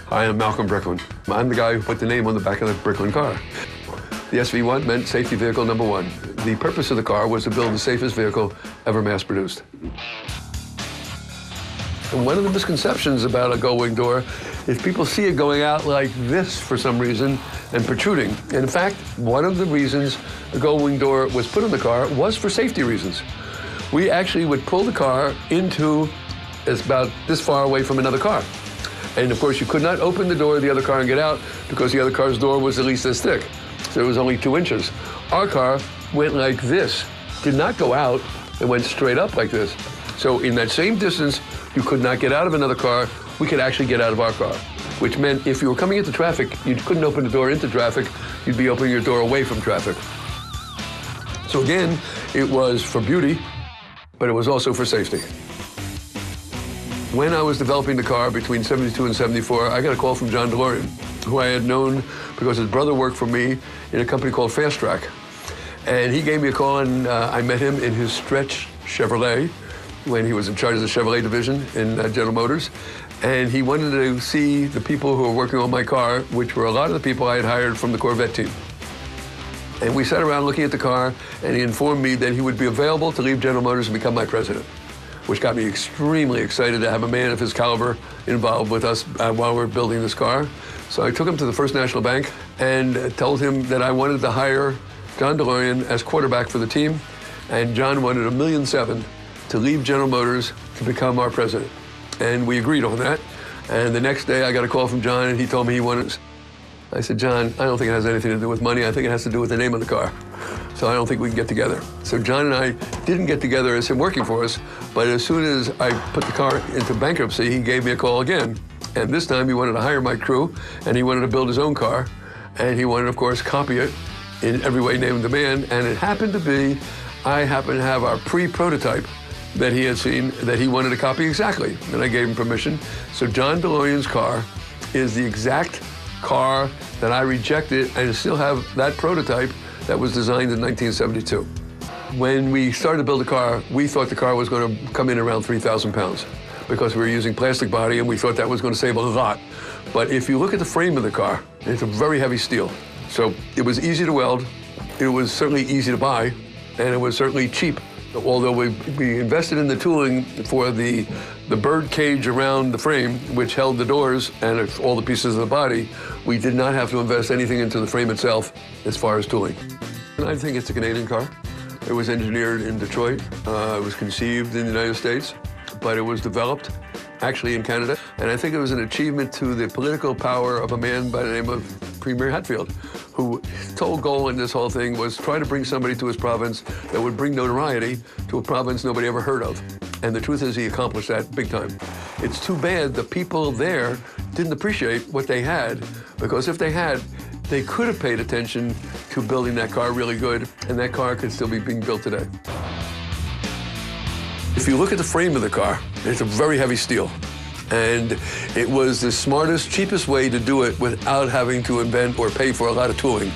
Hi, I'm Malcom Bricklin. I'm the guy who put the name on the back of the Bricklin car. The SV1 meant safety vehicle number one. The purpose of the car was to build the safest vehicle ever mass-produced. And one of the misconceptions about a gull wing door is people see it going out like this for some reason and protruding. And in fact, one of the reasons the gull wing door was put on the car was for safety reasons. We actually would pull the car into about this far away from another car. And of course, you could not open the door of the other car and get out because the other car's door was at least this thick. So it was only 2 inches. Our car went like this, did not go out, it went straight up like this. So in that same distance, you could not get out of another car, we could actually get out of our car. Which meant if you were coming into traffic, you couldn't open the door into traffic, you'd be opening your door away from traffic. So again, it was for beauty, but it was also for safety. When I was developing the car between 72 and 74, I got a call from John DeLorean, who I had known because his brother worked for me in a company called Fast Track. And he gave me a call, and I met him in his Stretch Chevrolet when he was in charge of the Chevrolet division in General Motors. And he wanted to see the people who were working on my car, which were a lot of the people I had hired from the Corvette team. And we sat around looking at the car, and he informed me that he would be available to leave General Motors and become my president, which got me extremely excited to have a man of his caliber involved with us while we were building this car. So I took him to the First National Bank and told him that I wanted to hire John DeLorean as quarterback for the team, and John wanted $1.7 million to leave General Motors to become our president. And we agreed on that. And the next day I got a call from John, and he told me he wanted. I said, John, I don't think it has anything to do with money. I think it has to do with the name of the car. So I don't think we can get together. So John and I didn't get together as him working for us, but as soon as I put the car into bankruptcy, he gave me a call again. And this time he wanted to hire my crew, and he wanted to build his own car, and he wanted, of course, copy it in every way named demand. And it happened to be, I happened to have our pre-prototype that he had seen that he wanted to copy exactly, and I gave him permission. So John DeLorean's car is the exact car that I rejected, and still have that prototype that was designed in 1972. When we started to build the car, we thought the car was going to come in around 3,000 pounds because we were using plastic body, and we thought that was going to save a lot. But if you look at the frame of the car, it's a very heavy steel. So it was easy to weld, it was certainly easy to buy, and it was certainly cheap. Although we invested in the tooling for the bird cage around the frame, which held the doors and all the pieces of the body, we did not have to invest anything into the frame itself as far as tooling. I think it's a Canadian car. It was engineered in Detroit. It was conceived in the United States, but it was developed actually in Canada. And I think it was an achievement to the political power of a man by the name of Premier Hatfield, who his whole goal in this whole thing was try to bring somebody to his province that would bring notoriety to a province nobody ever heard of. And the truth is he accomplished that big time. It's too bad the people there didn't appreciate what they had, because if they had, they could have paid attention to building that car really good, and that car could still be being built today. If you look at the frame of the car, it's a very heavy steel. And it was the smartest, cheapest way to do it without having to invent or pay for a lot of tooling.